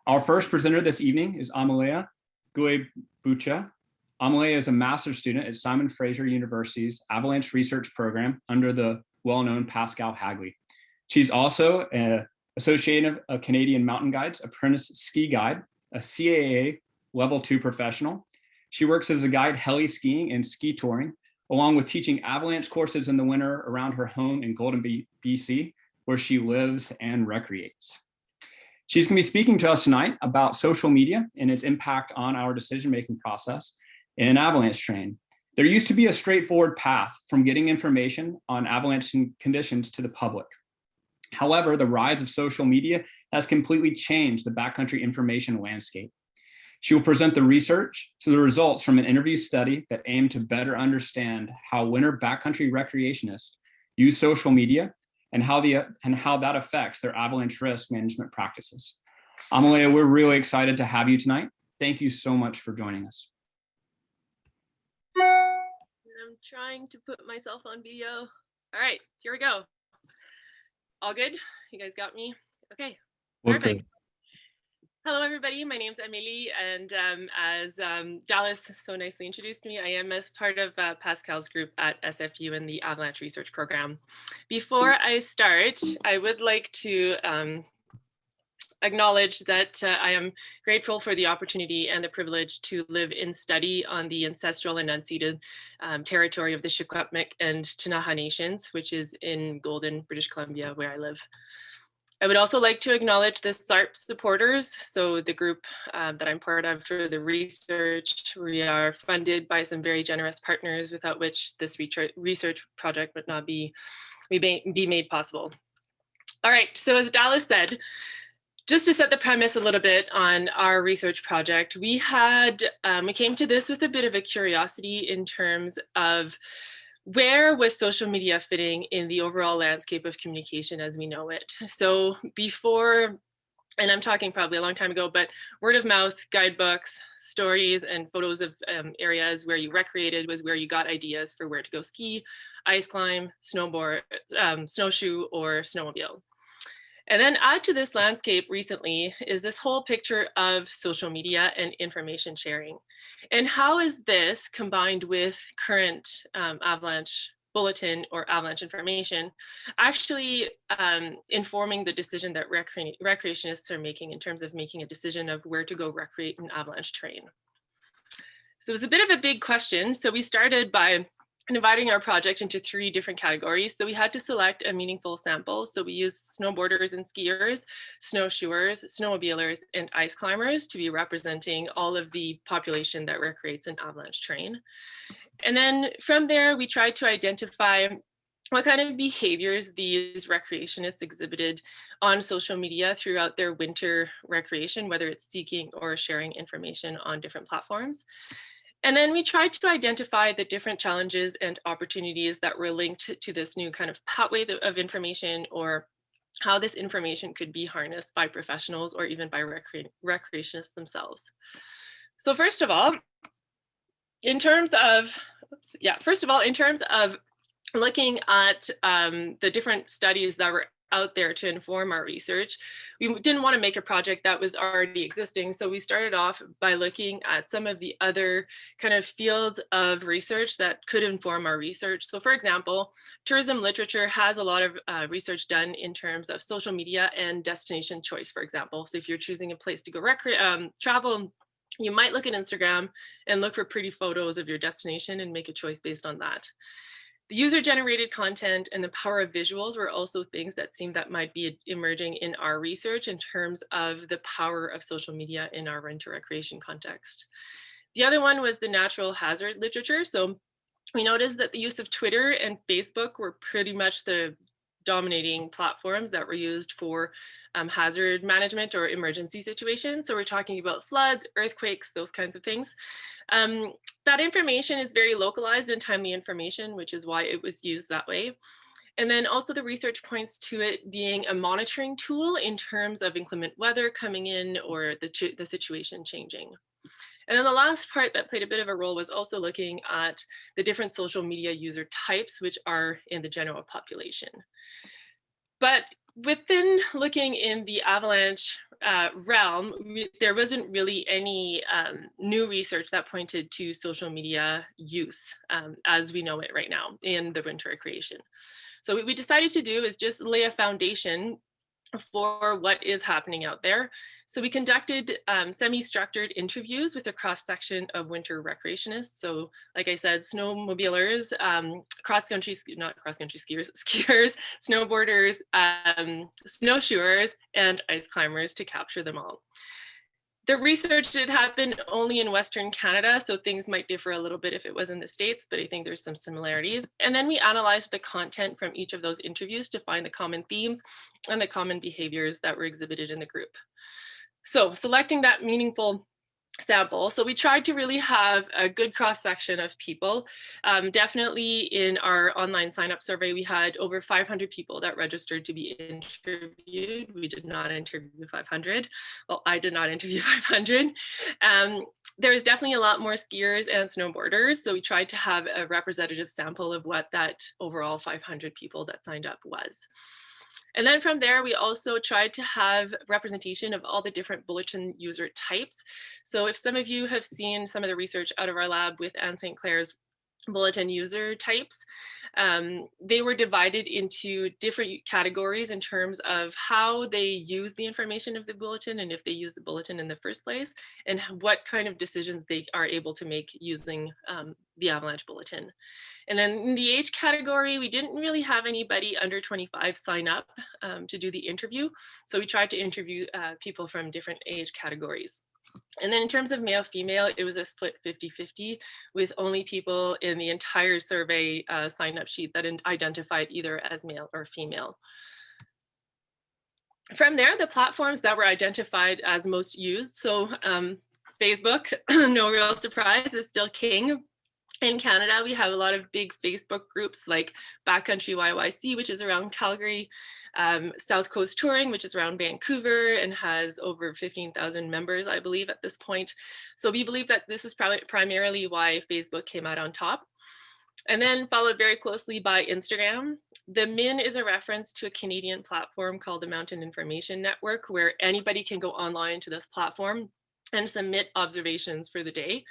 Our first presenter this evening is Amelie Goulet-Boucher. Amelie is a master's student at Simon Fraser University's Avalanche Research Program under the well-known Pascal Hagley. She's also an associate of Canadian Mountain Guides, Apprentice ski guide, a CAA Level 2 professional. She works as a guide heli skiing and ski touring, along with teaching avalanche courses in the winter around her home in Golden, BC, where she lives and recreates. She's going to be speaking to us tonight about social media and its impact on our decision-making process in avalanche terrain. There used to be a straightforward path from getting information on avalanche conditions to the public. However, the rise of social media has completely changed the backcountry information landscape. She will present the results from an interview study that aimed to better understand how winter backcountry recreationists use social media and how that affects their avalanche risk management practices. Amelie, we're really excited to have you tonight. Thank you so much for joining us. I'm trying to put myself on video. All right, here we go. All good? You guys got me? Okay, perfect. Okay. Hello, everybody. My name's Amelie, and as Dallas so nicely introduced me, I am as part of Pascal's group at SFU in the Avalanche Research Program. Before I start, I would like to acknowledge that I am grateful for the opportunity and the privilege to live and study on the ancestral and unceded territory of the Secwepemc and Ktunaxa Nations, which is in Golden, British Columbia, where I live. I would also like to acknowledge the SARP supporters. So the group that I'm part of for the research, we are funded by some very generous partners without which this research project would not be made possible. All right, so as Dallas said, just to set the premise a little bit on our research project, we came to this with a bit of a curiosity in terms of where was social media fitting in the overall landscape of communication as we know it? So before, and I'm talking probably a long time ago, but word of mouth, guidebooks, stories, and photos of areas where you recreated was where you got ideas for where to go ski, ice climb, snowboard, snowshoe, or snowmobile. And then add to this landscape recently is this whole picture of social media and information sharing. And how is this combined with current avalanche bulletin or avalanche information actually informing the decision that recreationists are making in terms of making a decision of where to go recreate in avalanche terrain? So it was a bit of a big question. So we started by dividing our project into 3 different categories. So we had to select a meaningful sample. So we used snowboarders and skiers, snowshoers, snowmobilers, and ice climbers to be representing all of the population that recreates in avalanche terrain. And then from there, we tried to identify what kind of behaviors these recreationists exhibited on social media throughout their winter recreation, whether it's seeking or sharing information on different platforms. And then we tried to identify the different challenges and opportunities that were linked to this new kind of pathway of information, or how this information could be harnessed by professionals or even by recreationists themselves. So first of all, in terms of looking at the different studies that were out there to inform our research, we didn't want to make a project that was already existing. So we started off by looking at some of the other kind of fields of research that could inform our research. So for example, tourism literature has a lot of research done in terms of social media and destination choice, for example. So if you're choosing a place to go travel, you might look at Instagram and look for pretty photos of your destination and make a choice based on that. The user-generated content and the power of visuals were also things that seemed that might be emerging in our research in terms of the power of social media in our winter recreation context. The other one was the natural hazard literature. So we noticed that the use of Twitter and Facebook were pretty much the dominating platforms that were used for hazard management or emergency situations. So we're talking about floods, earthquakes, those kinds of things. That information is very localized and timely information, which is why it was used that way. And then also the research points to it being a monitoring tool in terms of inclement weather coming in or the situation changing. And then the last part that played a bit of a role was also looking at the different social media user types, which are in the general population. But within looking in the avalanche realm, there wasn't really any new research that pointed to social media use as we know it right now in the winter recreation. So what we decided to do is just lay a foundation for what is happening out there. So we conducted semi-structured interviews with a cross-section of winter recreationists. So like I said, snowmobilers, not cross-country skiers, skiers, snowboarders, snowshoers, and ice climbers to capture them all. The research did happen only in Western Canada, so things might differ a little bit if it was in the States, but I think there's some similarities. And then we analyzed the content from each of those interviews to find the common themes and the common behaviors that were exhibited in the group. So selecting that meaningful sample. So we tried to really have a good cross-section of people. Definitely in our online sign-up survey, we had over 500 people that registered to be interviewed. We did not interview 500. Well, I did not interview 500. There's definitely a lot more skiers and snowboarders. So we tried to have a representative sample of what that overall 500 people that signed up was. And then from there, we also tried to have representation of all the different bulletin user types. So if some of you have seen some of the research out of our lab with Anne St. Clair's bulletin user types, they were divided into different categories in terms of how they use the information of the bulletin and if they use the bulletin in the first place, and what kind of decisions they are able to make using the Avalanche bulletin. And then in the age category, we didn't really have anybody under 25 sign up to do the interview. So we tried to interview people from different age categories. And then in terms of male female, it was a split 50-50 with only people in the entire survey sign up sheet that identified either as male or female. From there, the platforms that were identified as most used. So Facebook, no real surprise, is still king. In Canada, we have a lot of big Facebook groups like Backcountry YYC, which is around Calgary, South Coast Touring, which is around Vancouver and has over 15,000 members, I believe, at this point. So we believe that this is probably primarily why Facebook came out on top. And then followed very closely by Instagram. The MIN is a reference to a Canadian platform called the Mountain Information Network, where anybody can go online to this platform and submit observations for the day.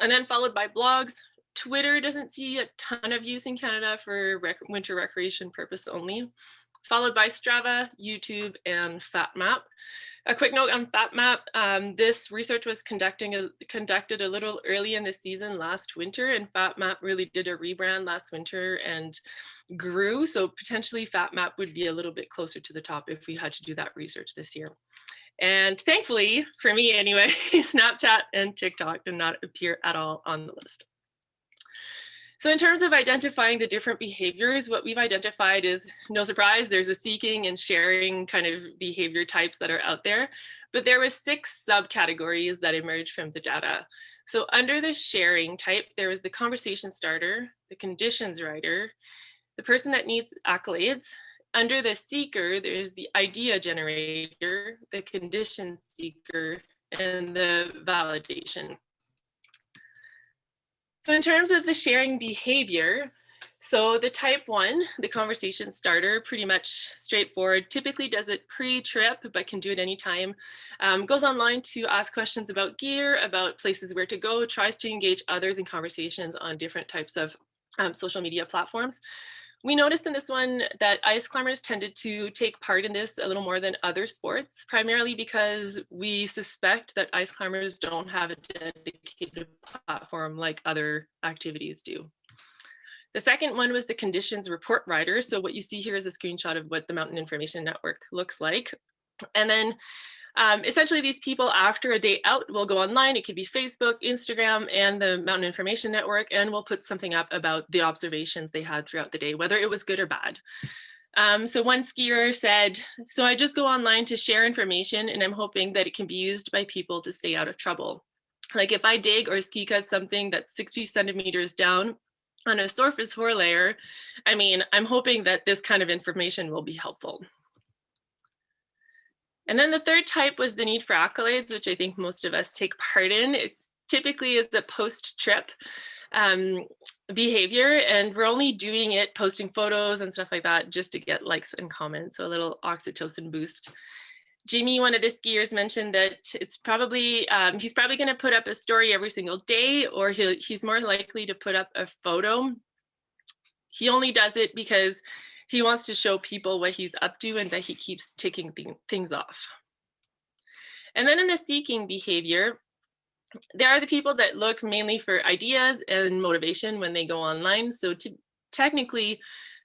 And then followed by blogs. Twitter doesn't see a ton of use in Canada for winter recreation purpose only, followed by Strava, YouTube, and FatMap. A quick note on FatMap, this research was conducted a little early in the season last winter, and FatMap really did a rebrand last winter and grew. So potentially FatMap would be a little bit closer to the top if we had to do that research this year. And thankfully, for me anyway, Snapchat and TikTok did not appear at all on the list. So in terms of identifying the different behaviors, what we've identified is, no surprise, there's a seeking and sharing kind of behavior types that are out there, but there were 6 subcategories that emerged from the data. So under the sharing type, there was the conversation starter, the conditions writer, the person that needs accolades. Under the seeker, there's the idea generator, the condition seeker, and the validation. So in terms of the sharing behavior, so the type 1, the conversation starter, pretty much straightforward, typically does it pre-trip, but can do it anytime. Goes online to ask questions about gear, about places where to go, tries to engage others in conversations on different types of social media platforms. We noticed in this one that ice climbers tended to take part in this a little more than other sports, primarily because we suspect that ice climbers don't have a dedicated platform like other activities do. The second one was the conditions report writer. So what you see here is a screenshot of what the Mountain Information Network looks like. And then essentially these people after a day out will go online. It could be Facebook, Instagram, and the Mountain Information Network, and we'll put something up about the observations they had throughout the day, whether it was good or bad. So one skier said, so I just go online to share information and I'm hoping that it can be used by people to stay out of trouble. Like if I dig or ski cut something that's 60 centimeters down on a surface four layer, I mean, I'm hoping that this kind of information will be helpful. And then the third type was the need for accolades, which I think most of us take part in. It typically is the post-trip. behavior, and we're only doing it, posting photos and stuff like that, just to get likes and comments, so a little oxytocin boost. Jamie, one of the skiers, mentioned that it's probably, he's probably going to put up a story every single day, or he's more likely to put up a photo. He only does it because he wants to show people what he's up to and that he keeps ticking things off. And then in the seeking behavior, there are the people that look mainly for ideas and motivation when they go online. So technically,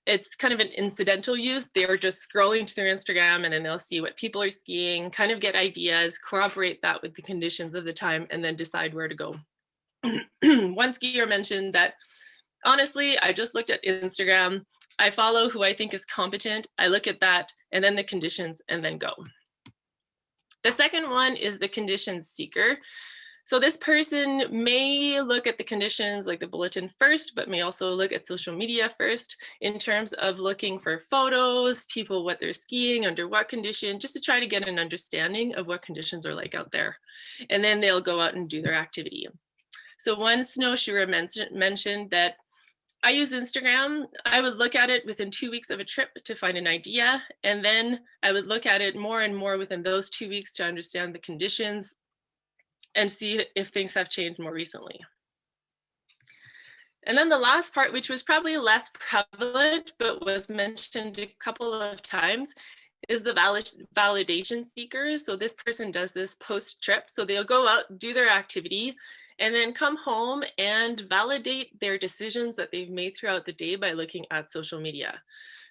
it's kind of an incidental use. They're just scrolling to their Instagram and then they'll see what people are skiing, kind of get ideas, corroborate that with the conditions of the time, and then decide where to go. One skier mentioned that, honestly, I just looked at Instagram. I follow who I think is competent. I look at that and then the conditions and then go. The second one is the conditions seeker. So this person may look at the conditions like the bulletin first, but may also look at social media first in terms of looking for photos, people, what they're skiing, under what condition, just to try to get an understanding of what conditions are like out there. And then they'll go out and do their activity. So one snowshoer mentioned that, I use Instagram. I would look at it within 2 weeks of a trip to find an idea. And then I would look at it more and more within those 2 weeks to understand the conditions and see if things have changed more recently. And then the last part, which was probably less prevalent, but was mentioned a couple of times, is the validation seekers. So this person does this post-trip. So they'll go out, do their activity, and then come home and validate their decisions that they've made throughout the day by looking at social media.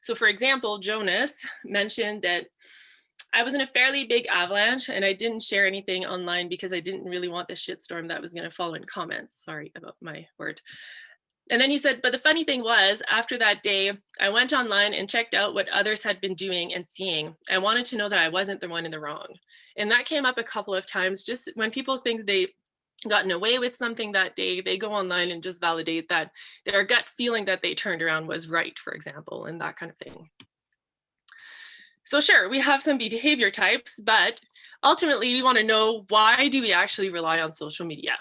So for example, Jonas mentioned that, I was in a fairly big avalanche and I didn't share anything online because I didn't really want the shitstorm that was going to follow in comments. Sorry about my word. And then he said, but the funny thing was, after that day, I went online and checked out what others had been doing and seeing. I wanted to know that I wasn't the one in the wrong. And that came up a couple of times. Just when people think they've gotten away with something that day, they go online and just validate that their gut feeling that they turned around was right, for example, and that kind of thing. So sure, we have some behavior types, but ultimately we want to know, why do we actually rely on social media?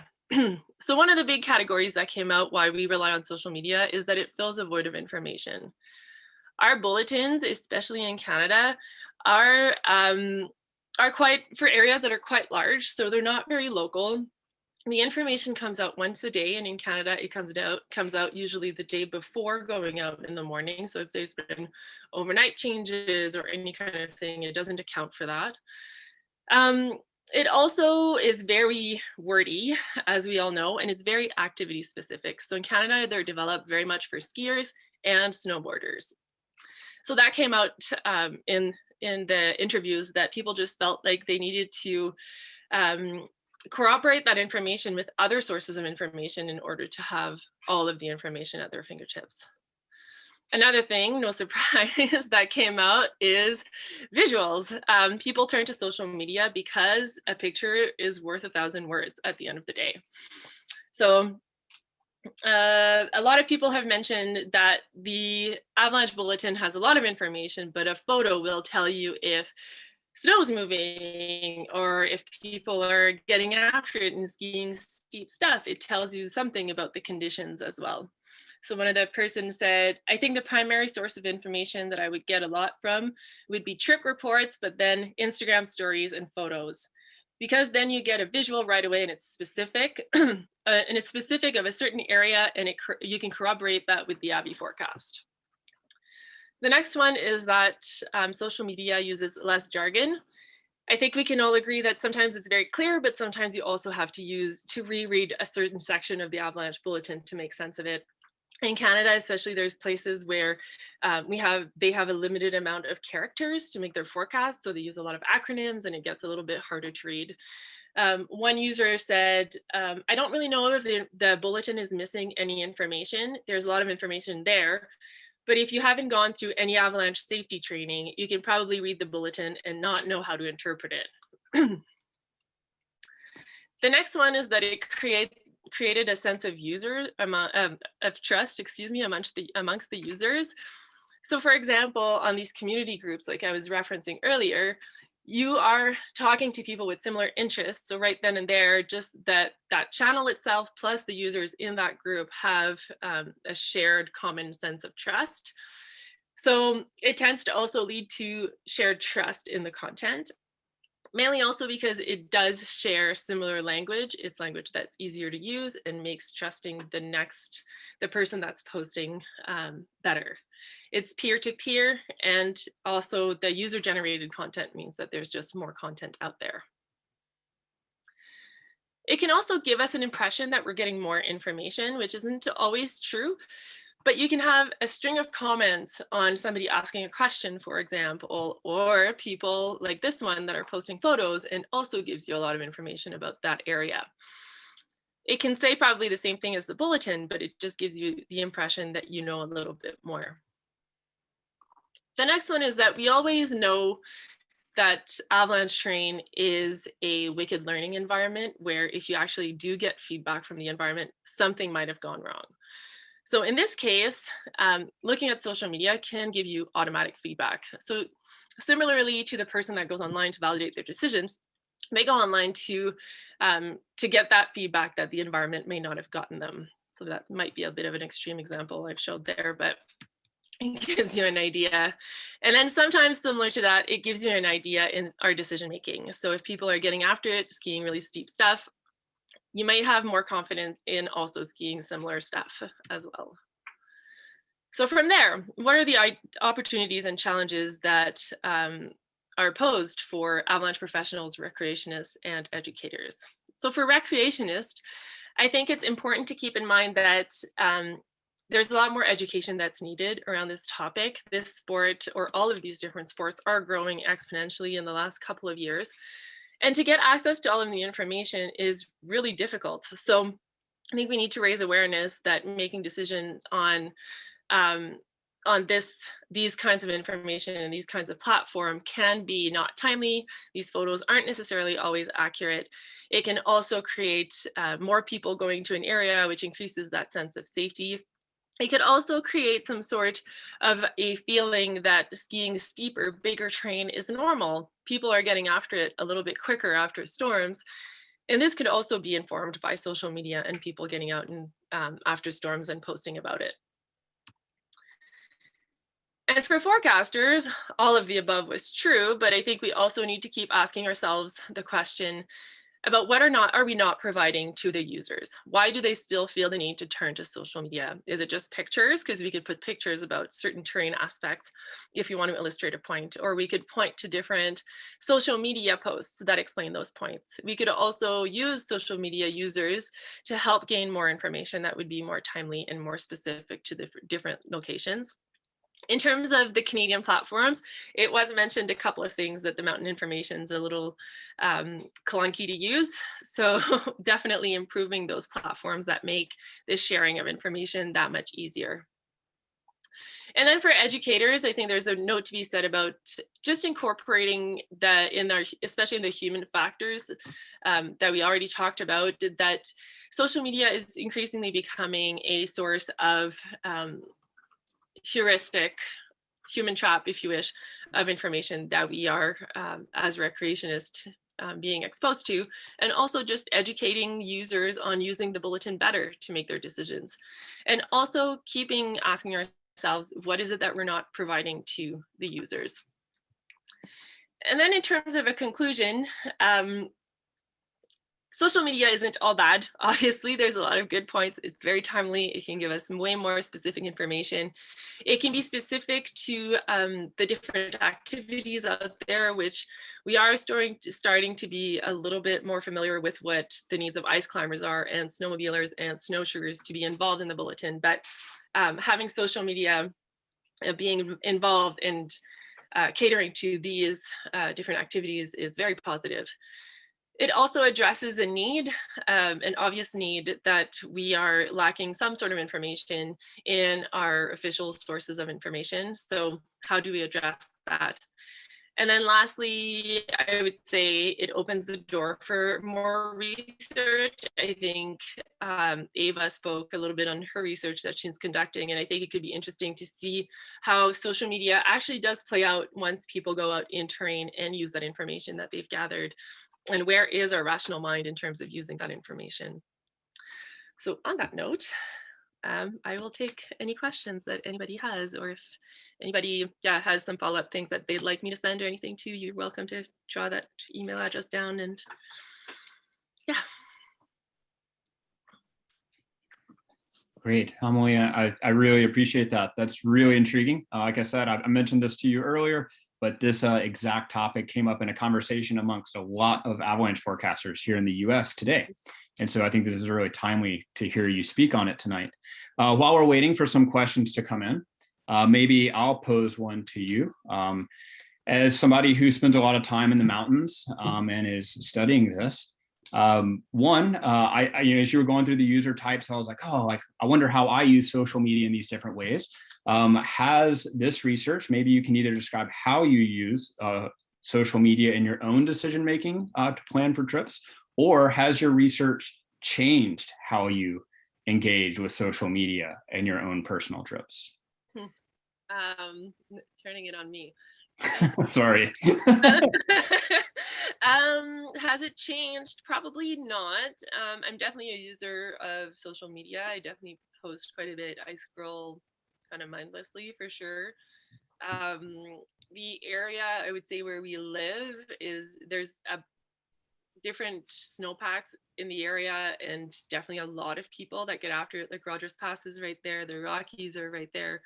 So one of the big categories that came out why we rely on social media is that it fills a void of information. Our bulletins, especially in Canada, are quite, for areas that are quite large, so they're not very local. The information comes out once a day, and in Canada, it comes out usually the day before going out in the morning. So if there's been overnight changes or any kind of thing, it doesn't account for that. It also is very wordy, as we all know, and it's very activity specific. So in Canada, they're developed very much for skiers and snowboarders. So that came out in the interviews, that people just felt like they needed to corroborate that information with other sources of information in order to have all of the information at their fingertips. Another thing, no surprise, that came out is visuals. People turn to social media because a picture is worth 1,000 words at the end of the day. So a lot of people have mentioned that the Avalanche Bulletin has a lot of information, but a photo will tell you if snow's moving or if people are getting after it and skiing steep stuff. It tells you something about the conditions as well. So one of the persons said, I think the primary source of information that I would get a lot from would be trip reports, but then Instagram stories and photos, because then you get a visual right away and it's specific and it's specific of a certain area, and you can corroborate that with the Avi forecast. The next one is that social media uses less jargon. I think we can all agree that sometimes it's very clear, but sometimes you also have to reread a certain section of the Avalanche Bulletin to make sense of it. In Canada, especially, there's places where they have a limited amount of characters to make their forecast, so they use a lot of acronyms and it gets a little bit harder to read. One user said, I don't really know if the bulletin is missing any information. There's a lot of information there, but if you haven't gone through any avalanche safety training, you can probably read the bulletin and not know how to interpret it. The next one is that it created a sense of trust, amongst the users. So for example, on these community groups, like I was referencing earlier, you are talking to people with similar interests. So right then and there, just that channel itself plus the users in that group have a shared common sense of trust. So it tends to also lead to shared trust in the content, mainly also because it does share similar language. It's language that's easier to use and makes trusting the person that's posting better. It's peer-to-peer, and also the user-generated content means that there's just more content out there. It can also give us an impression that we're getting more information, which isn't always true. But you can have a string of comments on somebody asking a question, for example, or people like this one that are posting photos, and also gives you a lot of information about that area. It can say probably the same thing as the bulletin, but it just gives you the impression that you know a little bit more. The next one is that we always know that Avalanche terrain is a wicked learning environment where if you actually do get feedback from the environment, something might have gone wrong. So in this case, looking at social media can give you automatic feedback. So similarly to the person that goes online to validate their decisions, they go online to get that feedback that the environment may not have gotten them. So that might be a bit of an extreme example I've showed there, but it gives you an idea. And then sometimes similar to that, it gives you an idea in our decision making. So if people are getting after it, skiing really steep stuff, you might have more confidence in also skiing similar stuff as well. So from there, what are the opportunities and challenges that are posed for Avalanche professionals, recreationists, and educators? So for recreationists, I think it's important to keep in mind that there's a lot more education that's needed around this topic. This sport, or all of these different sports, are growing exponentially in the last couple of years. And to get access to all of the information is really difficult. So I think we need to raise awareness that making decisions on these kinds of information and these kinds of platform can be not timely. These photos aren't necessarily always accurate. It can also create more people going to an area, which increases that sense of safety. It could also create some sort of a feeling that skiing steeper, bigger terrain is normal. People are getting after it a little bit quicker after storms. And this could also be informed by social media and people getting out and after storms and posting about it. And for forecasters, all of the above was true, but I think we also need to keep asking ourselves the question about what are we not providing to the users? Why do they still feel the need to turn to social media? Is it just pictures? Because we could put pictures about certain terrain aspects if you want to illustrate a point, or we could point to different social media posts that explain those points. We could also use social media users to help gain more information that would be more timely and more specific to the different locations. In terms of the Canadian platforms, it was mentioned a couple of things that the mountain information is a little clunky to use. So definitely improving those platforms that make the sharing of information that much easier. And then for educators, I think there's a note to be said about just incorporating especially in the human factors that we already talked about, that social media is increasingly becoming a source of heuristic, human trap, if you wish, of information that we are, as recreationists, being exposed to, and also just educating users on using the bulletin better to make their decisions. And also asking ourselves, what is it that we're not providing to the users? And then in terms of a conclusion, social media isn't all bad. Obviously, there's a lot of good points. It's very timely. It can give us way more specific information. It can be specific to the different activities out there, which we are starting to be a little bit more familiar with what the needs of ice climbers are and snowmobilers and snowshoers to be involved in the bulletin. But having social media being involved and catering to these different activities is very positive. It also addresses a need, an obvious need, that we are lacking some sort of information in our official sources of information. So how do we address that? And then lastly, I would say it opens the door for more research. I think Ava spoke a little bit on her research that she's conducting, and I think it could be interesting to see how social media actually does play out once people go out in terrain and use that information that they've gathered. And where is our rational mind in terms of using that information? So on that note, I will take any questions that anybody has, or if anybody has some follow-up things that they'd like me to send or anything to, you're welcome to draw that email address down. And yeah. Great, Amelie, I really appreciate that. That's really intriguing. Like I said, I mentioned this to you earlier, but this exact topic came up in a conversation amongst a lot of avalanche forecasters here in the US today. And so I think this is really timely to hear you speak on it tonight. While we're waiting for some questions to come in, maybe I'll pose one to you. As somebody who spends a lot of time in the mountains and is studying this, one, as you were going through the user types, I was like, I wonder how I use social media in these different ways. Has this research, maybe you can either describe how you use social media in your own decision-making to plan for trips, or has your research changed how you engage with social media in your own personal trips? Turning it on me. Sorry. Has it changed? Probably not. I'm definitely a user of social media. I definitely post quite a bit. I scroll kind of mindlessly for sure. The area I would say where we live there's a different snowpacks in the area, and definitely a lot of people that get after it. Like Rogers Pass is right there, the Rockies are right there.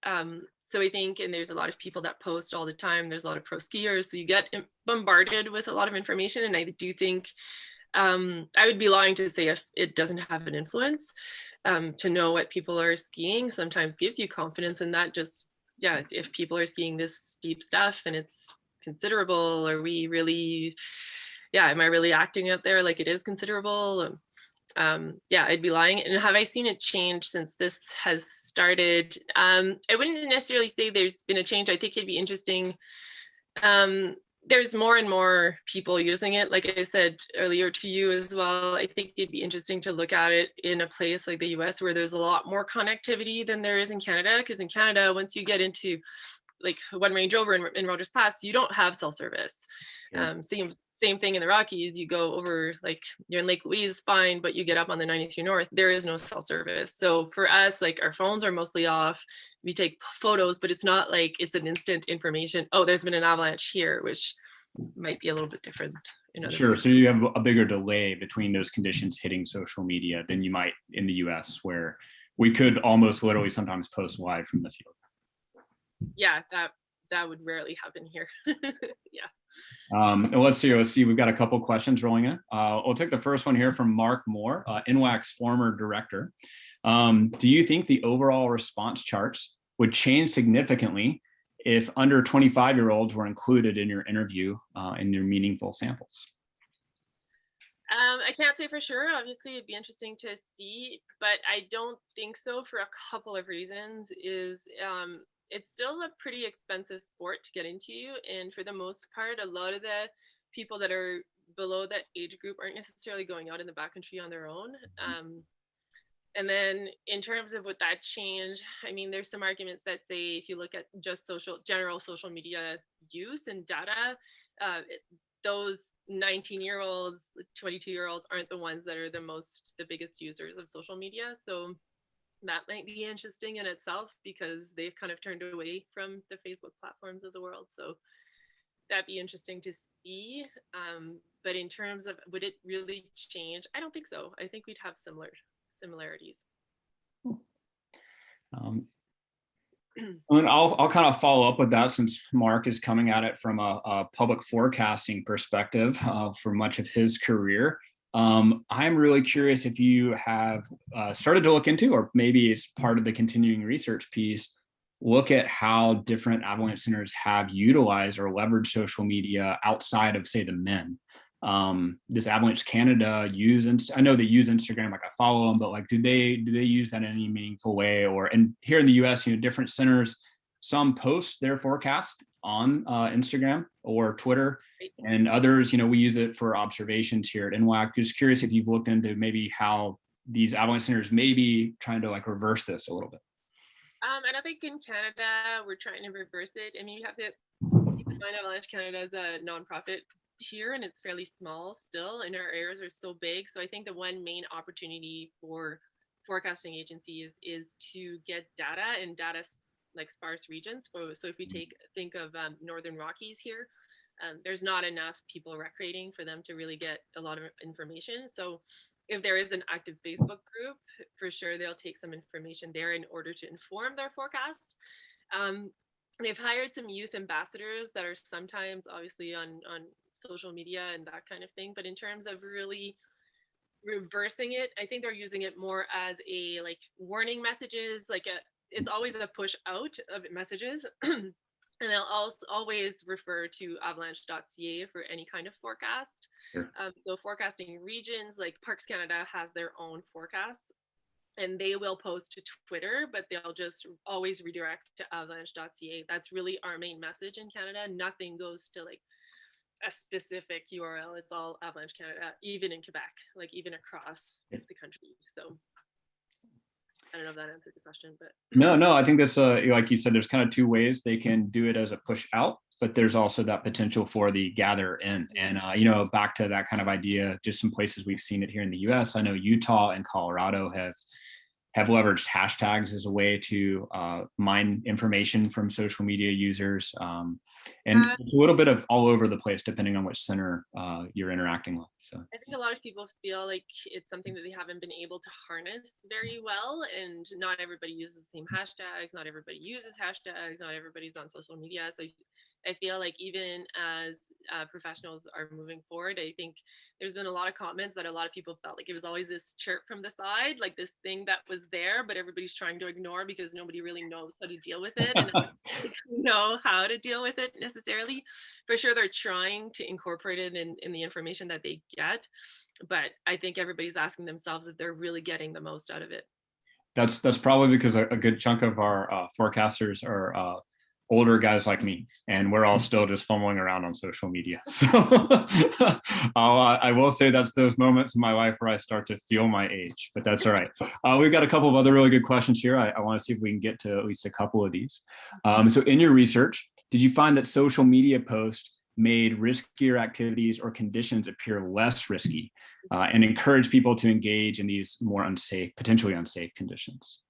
So I think, and there's a lot of people that post all the time. There's a lot of pro skiers, so you get bombarded with a lot of information. And I do think I would be lying to say if it doesn't have an influence. To know what people are skiing sometimes gives you confidence in that. Just if people are skiing this steep stuff and it's considerable, are we really am I really acting out there like it is considerable? I'd be lying. And have I seen it change since this has started? I wouldn't necessarily say there's been a change. I think it'd be interesting. There's more and more people using it. Like I said earlier to you as well, I think it'd be interesting to look at it in a place like the US where there's a lot more connectivity than there is in Canada. Because in Canada, once you get into like one Range Rover in Rogers Pass, you don't have cell service. Yeah. Same thing in the Rockies. You go over, like you're in Lake Louise, fine, but you get up on the 93 North, there is no cell service. So for us, like our phones are mostly off. We take photos, but it's not like it's an instant information. Oh, there's been an avalanche here, which might be a little bit different. Sure. So you have a bigger delay between those conditions hitting social media than you might in the US, where we could almost literally sometimes post live from the field. Yeah, that would rarely happen here. Yeah. Let's see. We've got a couple questions rolling in. We'll take the first one here from Mark Moore, NWAC's former director. Do you think the overall response charts would change significantly if under 25-year-olds were included in your interview in your meaningful samples? I can't say for sure. Obviously, it'd be interesting to see, but I don't think so for a couple of reasons. It's still a pretty expensive sport to get into. And for the most part, a lot of the people that are below that age group aren't necessarily going out in the backcountry on their own. And then in terms of would that change, I mean, there's some arguments that say if you look at just general social media use and data, those 19-year-olds, 22-year-olds aren't the ones that are the biggest users of social media. So that might be interesting in itself because they've kind of turned away from the Facebook platforms of the world. So that'd be interesting to see. But in terms of would it really change? I don't think so. I think we'd have similarities. And I'll kind of follow up with that since Mark is coming at it from a public forecasting perspective for much of his career. I'm really curious if you have started to look into, or maybe it's part of the continuing research piece, look at how different avalanche centers have utilized or leveraged social media outside of, say, the men. Does Avalanche Canada I know they use Instagram, like I follow them, but like, do they use that in any meaningful way? And here in the US, different centers, some post their forecast on Instagram or Twitter, and others, we use it for observations here at NWAC. Just curious if you've looked into maybe how these avalanche centers may be trying to like reverse this a little bit. I don't think in Canada we're trying to reverse it. I mean, you have to keep in mind Avalanche Canada is a nonprofit here, and it's fairly small still, and our areas are so big. So I think the one main opportunity for forecasting agencies is to get data, and data like sparse regions. So if we think of Northern Rockies here, there's not enough people recreating for them to really get a lot of information. So if there is an active Facebook group, for sure they'll take some information there in order to inform their forecast. They've hired some youth ambassadors that are sometimes obviously on social media and that kind of thing. But in terms of really reversing it, I think they're using it more as a like warning messages, it's always a push out of messages. And they'll also always refer to avalanche.ca for any kind of forecast. Sure. So forecasting regions, like Parks Canada has their own forecasts, and they will post to Twitter, but they'll just always redirect to avalanche.ca. That's really our main message in Canada. Nothing goes to like a specific URL. It's all Avalanche Canada, even in Quebec, like even across the country. So I don't know if that answered the question, but no, I think that's like you said, there's kind of two ways they can do it as a push out, but there's also that potential for the gather in. And back to that kind of idea, just some places we've seen it here in the US. I know Utah and Colorado have leveraged hashtags as a way to mine information from social media users. And it's a little bit of all over the place, depending on which center you're interacting with. So I think a lot of people feel like it's something that they haven't been able to harness very well. And not everybody uses the same hashtags. Not everybody uses hashtags. Not everybody's on social media. So I feel like even as professionals are moving forward, I think there's been a lot of comments that a lot of people felt like it was always this chirp from the side, like this thing that was there, but everybody's trying to ignore because nobody really knows how to deal with it and know how to deal with it necessarily. For sure, they're trying to incorporate it in the information that they get, but I think everybody's asking themselves if they're really getting the most out of it. That's probably because a good chunk of our forecasters are older guys like me, and we're all still just fumbling around on social media. So I will say that's those moments in my life where I start to feel my age, but that's all right. We've got a couple of other really good questions here. I want to see if we can get to at least a couple of these. So in your research, did you find that social media posts made riskier activities or conditions appear less risky and encourage people to engage in these more potentially unsafe conditions?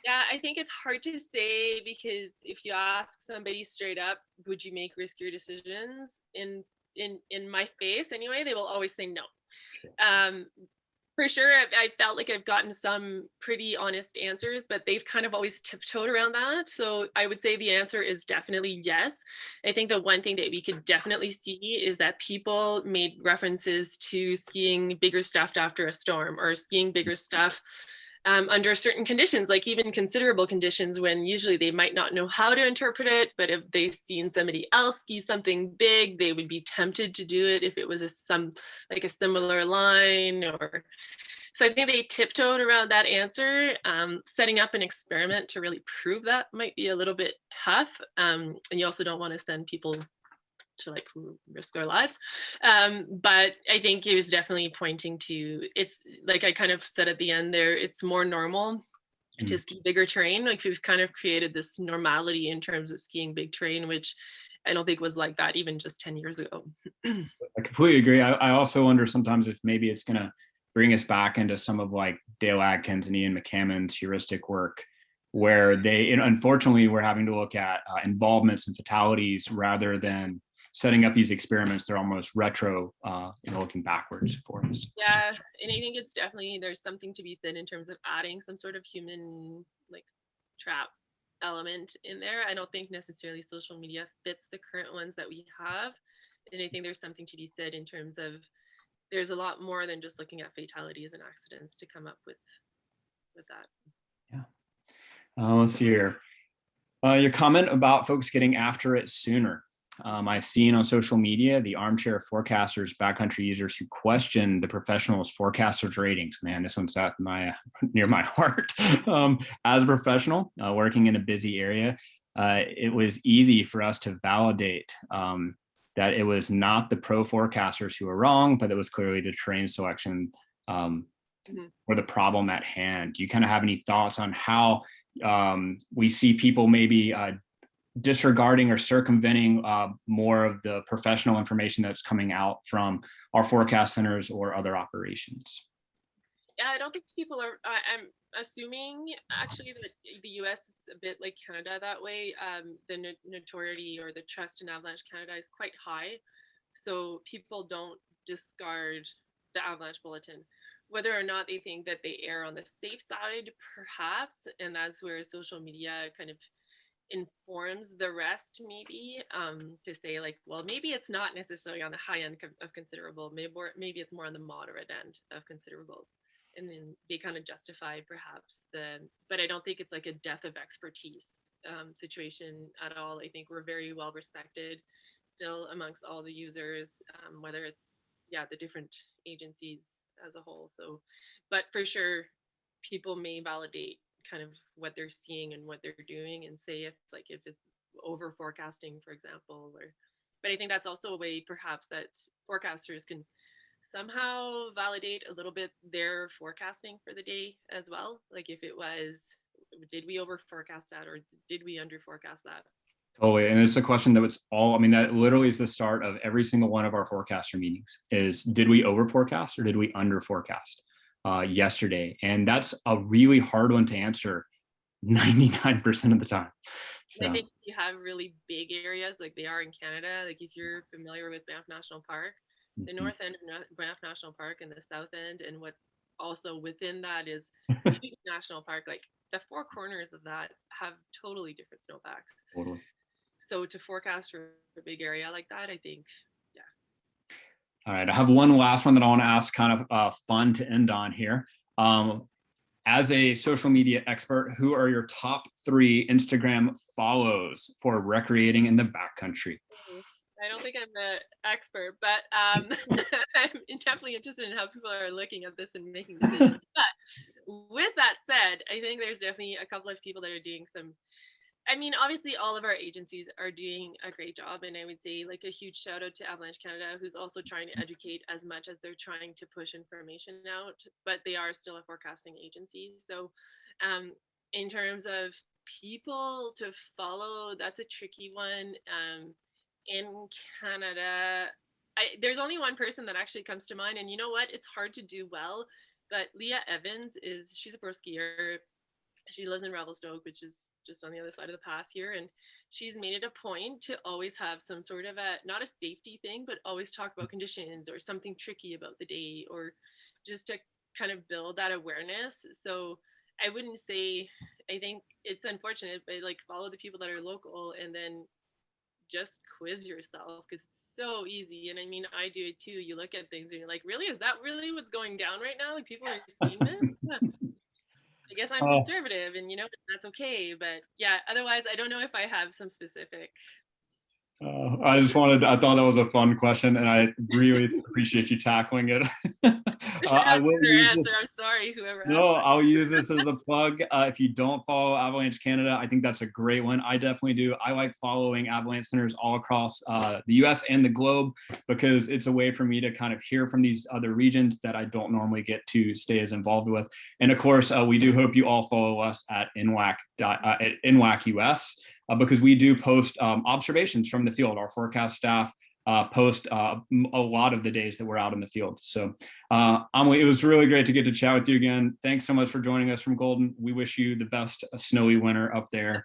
Yeah, I think it's hard to say, because if you ask somebody straight up, would you make riskier decisions in my face anyway, they will always say no. For sure, I felt like I've gotten some pretty honest answers, but they've kind of always tiptoed around that. So I would say the answer is definitely yes. I think the one thing that we could definitely see is that people made references to skiing bigger stuff after a storm, or skiing bigger stuff under certain conditions, like even considerable conditions, when usually they might not know how to interpret it, but if they've seen somebody else ski something big, they would be tempted to do it if it was a similar line. Or so I think they tiptoed around that answer. Setting up an experiment to really prove that might be a little bit tough, and you also don't want to send people to like risk their lives. But I think it was definitely pointing to, it's like I kind of said at the end there, it's more normal to ski bigger terrain. Like we've kind of created this normality in terms of skiing big terrain, which I don't think was like that even just 10 years ago. I completely agree. I also wonder sometimes if maybe it's going to bring us back into some of like Dale Adkins and Ian McCammon's heuristic work, where they, unfortunately, we're having to look at involvements and fatalities rather than setting up these experiments. They're almost retro, looking backwards for us. Yeah, and I think it's definitely, there's something to be said in terms of adding some sort of human like trap element in there. I don't think necessarily social media fits the current ones that we have. And I think there's something to be said in terms of there's a lot more than just looking at fatalities and accidents to come up with that. Yeah. Let's see here. Your comment about folks getting after it sooner. I've seen on social media the armchair forecasters, backcountry users who question the professionals' forecasters' ratings. Man, this one's near my heart. As a professional working in a busy area, it was easy for us to validate that it was not the pro forecasters who were wrong, but it was clearly the terrain selection or the problem at hand. Do you kind of have any thoughts on how we see people maybe disregarding or circumventing more of the professional information that's coming out from our forecast centers or other operations? Yeah, I don't think people are, I'm assuming actually that the US is a bit like Canada that way. The notoriety or the trust in Avalanche Canada is quite high. So people don't discard the Avalanche Bulletin. Whether or not they think that they err on the safe side, perhaps, and that's where social media kind of informs the rest, maybe, to say like, well, maybe it's not necessarily on the high end of considerable, maybe it's more on the moderate end of considerable. And then they kind of justify perhaps but I don't think it's like a death of expertise situation at all. I think we're very well respected still amongst all the users, whether it's, the different agencies as a whole. So, but for sure, people may validate kind of what they're seeing and what they're doing and say if it's over forecasting, for example, but I think that's also a way perhaps that forecasters can somehow validate a little bit their forecasting for the day as well. Like if it was, did we over forecast that or did we under forecast that? Totally. And it's a question that was that literally is the start of every single one of our forecaster meetings is, did we over forecast or did we under forecast yesterday? And that's a really hard one to answer 99% of the time. So. I think you have really big areas like they are in Canada. Like if you're familiar with Banff National Park, the north end of Banff National Park and the south end, and what's also within that is National Park. Like the four corners of that have totally different snowpacks. Totally. So to forecast for a big area like that, I think, All right, I have one last one that I want to ask, kind of fun to end on here. As a social media expert, who are your top 3 Instagram follows for recreating in the backcountry? I don't think I'm the expert, but I'm definitely interested in how people are looking at this and making decisions. But with that said, I think there's definitely a couple of people that are doing some, I mean, obviously all of our agencies are doing a great job. And I would say like a huge shout out to Avalanche Canada, who's also trying to educate as much as they're trying to push information out, but they are still a forecasting agency. So in terms of people to follow, that's a tricky one. In Canada, there's only one person that actually comes to mind, and you know what? It's hard to do well, but Leah Evans she's a pro skier. She lives in Revelstoke, which is just on the other side of the pass here, and she's made it a point to always have some sort of not a safety thing, but always talk about conditions or something tricky about the day, or just to kind of build that awareness. So I wouldn't say, I think it's unfortunate, but like follow the people that are local and then just quiz yourself, because it's so easy. And I mean, I do it too. You look at things and you're like, really, is that really what's going down right now? Like people are seeing this? Yeah. I guess I'm conservative and that's okay. But yeah, otherwise I don't know if I have some specific. I thought that was a fun question, and I really appreciate you tackling it. I will use this. I'm sorry, whoever asked. No, I'll use this as a plug. If you don't follow Avalanche Canada, I think that's a great one. I definitely do. I like following Avalanche centers all across the US and the globe, because it's a way for me to kind of hear from these other regions that I don't normally get to stay as involved with. And of course, we do hope you all follow us at NWAC US. Because we do post observations from the field. Our forecast staff post a lot of the days that we're out in the field. So Amelie, it was really great to get to chat with you again. Thanks so much for joining us from Golden. We wish you the best snowy winter up there.